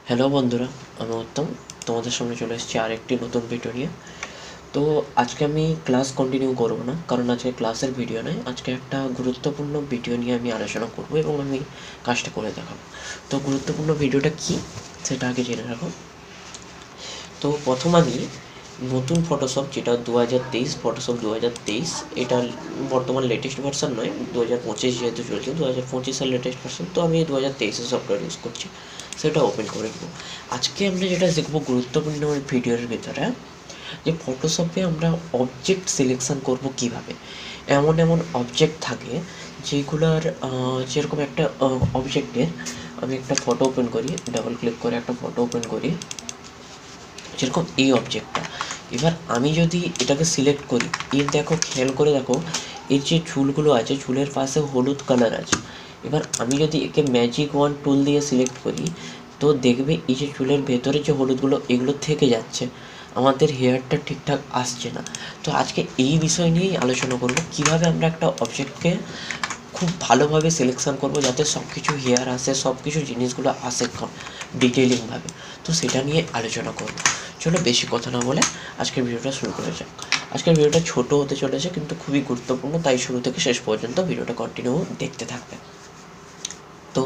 Hello বন্ধুরা, আমি উত্তম তোমাদের সামনে চলে এসেছি আরেকটি নতুন ভিডিও নিয়ে। তো আজকে আমি ক্লাস কন্টিনিউ করব না, কারণ আজকে ক্লাসের ভিডিও নয়, আজকে একটা গুরুত্বপূর্ণ ভিডিও নিয়ে আমি আলোচনা করব এবং আমি কাজটা করে দেখাবো। তো গুরুত্বপূর্ণ ভিডিওটা কি সেটা আগে জেনে রাখো। তো প্রথম আমি নতুন ফটোশপ, যেটা 2023 ফটোশপ 2023, এটা বর্তমান লেটেস্ট ভার্সান নয়, 2025 যেহেতু চলছে 2025-এর লেটেস্ট ভার্সান, তো আমি 2023-এর সফটওয়্যার ইউজ করছি, সেটা ওপেন করে দেবো। আজকে আমরা যেটা দেখবো গুরুত্বপূর্ণ ভিডিওর ভিতরে, যে ফটোশপে আমরা অবজেক্ট সিলেকশন করব কিভাবে। এমন এমন অবজেক্ট থাকে যেগুলোর যেরকম একটা অবজেক্টের আমি একটা ফটো ওপেন করি, ডাবল ক্লিক করে একটা ফটো ওপেন করি, যেরকম এই অবজেক্টটা। এবার আমি যদি এটাকে সিলেক্ট করি, এর দেখো খেয়াল করে দেখো, এর যে চুলগুলো আছে চুলের পাশে হলুদ কালার আছে। এবার আমি যদি একে ম্যাজিক ওয়ান টুল দিয়ে সিলেক্ট করি, তো দেখবে এই যে চুলের ভেতরে যে হলুদগুলো এগুলো থেকে যাচ্ছে, আমাদের হেয়ারটা ঠিকঠাক আসছে না। তো আজকে এই বিষয় নিয়েই আলোচনা করব, কিভাবে আমরা একটা অবজেক্টকে খুব ভালোভাবে সিলেকশান করবো যাতে সব কিছু হেয়ার আসে, সব কিছু জিনিসগুলো আসে ডিটেলিংভাবে। তো সেটা নিয়ে আলোচনা করবো। চলো বেশি কথা না বলে আজকের ভিডিওটা শুরু করে যাক। আজকের ভিডিওটা ছোট হতে চলেছে কিন্তু খুবই গুরুত্বপূর্ণ, তাই শুরু থেকে শেষ পর্যন্ত ভিডিওটা কন্টিনিউ দেখতে থাকবে। তো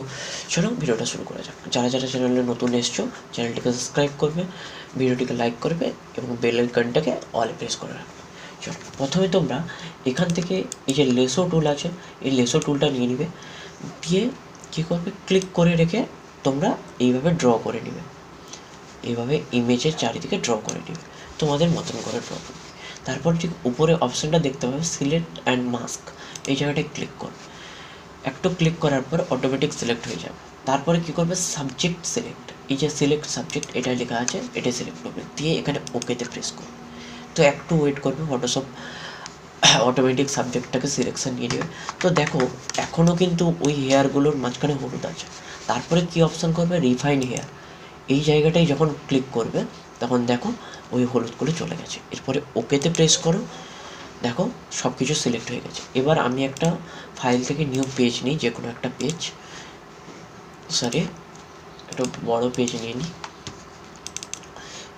চলো ভিডিওটা শুরু করা যাক। যারা যারা চ্যানেলে নতুন এসছো, চ্যানেলটিকে সাবস্ক্রাইব করবে, ভিডিওটিকে লাইক করবে এবং বেল আইকনটাকে অল প্রেস করে রাখবে। চলো, প্রথমে তোমরা এখান থেকে এই যে লেসো টুল আছে, এই লেসো টুলটা নিয়ে নিবে, দিয়ে কী করবে, ক্লিক করে রেখে তোমরা এইভাবে ড্র করে নেবে, এইভাবে ইমেজের চারিদিকে ড্র করে নেবে, তোমাদের মতন করে ড্র করবে। তারপর ঠিক উপরে অপশানটা দেখতে পাবে সিলেক্ট অ্যান্ড মাস্ক, এই জায়গাটায় ক্লিক করবে। একটু ক্লিক করার পর অটোমেটিক সিলেক্ট হয়ে যাবে। তারপরে কী করবে, সাবজেক্ট সিলেক্ট, এই যে সিলেক্ট সাবজেক্ট এটা লেখা আছে, এটা সিলেক্ট করবে, দিয়ে এখানে ওকেতে প্রেস করবে। তো একটু ওয়েট করবে, ফটোশপ অটোমেটিক সাবজেক্টটাকে সিলেকশান নিয়ে নেবে। তো দেখো এখনও কিন্তু ওই হেয়ারগুলোর মাঝখানে হলুদ আছে। তারপরে কী অপশান করবে, রিফাইন হেয়ার, এই জায়গাটায় যখন ক্লিক করবে তখন দেখো ওই হলুদগুলো চলে গেছে। এরপরে ওকেতে প্রেস করো, দেখো সব কিছু সিলেক্ট হয়ে গেছে। এবার আমি একটা ফাইল থেকে নিউ পেজ নিই, যে কোনো একটা পেজ, একটা বড় পেজ নিয়ে নিই,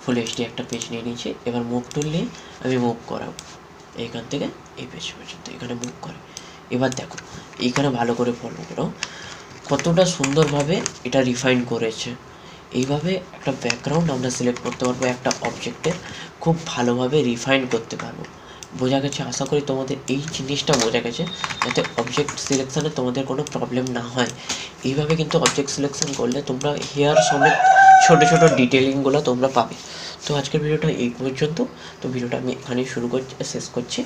ফুল এইচডি একটা পেজ নিয়ে নিয়েছি। এবার মুভ টুল নিয়ে আমি মুভ করাবো এইখান থেকে এই পেজ পর্যন্ত, এখানে মুভ করে। এবার দেখো এইখানে ভালো করে ফলো করো কতটা সুন্দরভাবে এটা রিফাইন করেছে। এইভাবে একটা ব্যাকগ্রাউন্ড আমরা সিলেক্ট করতে পারবো, একটা অবজেক্টের খুব ভালোভাবে রিফাইন করতে পারবো। বোঝা গেছে? আশা করি তোমাদের এই জিনিসটা বোঝা গেছে, যাতে অবজেক্ট সিলেকশানে তোমাদের কোনো প্রবলেম না হয়। এইভাবে কিন্তু অবজেক্ট সিলেকশান করলে তোমরা হেয়ার সমেত ছোটো ছোটো ডিটেলিংগুলো তোমরা পাবে। তো আজকের ভিডিওটা এই পর্যন্ত। তো ভিডিওটা আমি এখানেই শেষ করছি।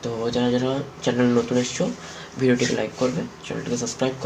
তো যারা যারা চ্যানেল নতুন এসছো, ভিডিওটিকে লাইক করবে, চ্যানেলটিকে সাবস্ক্রাইব করবে।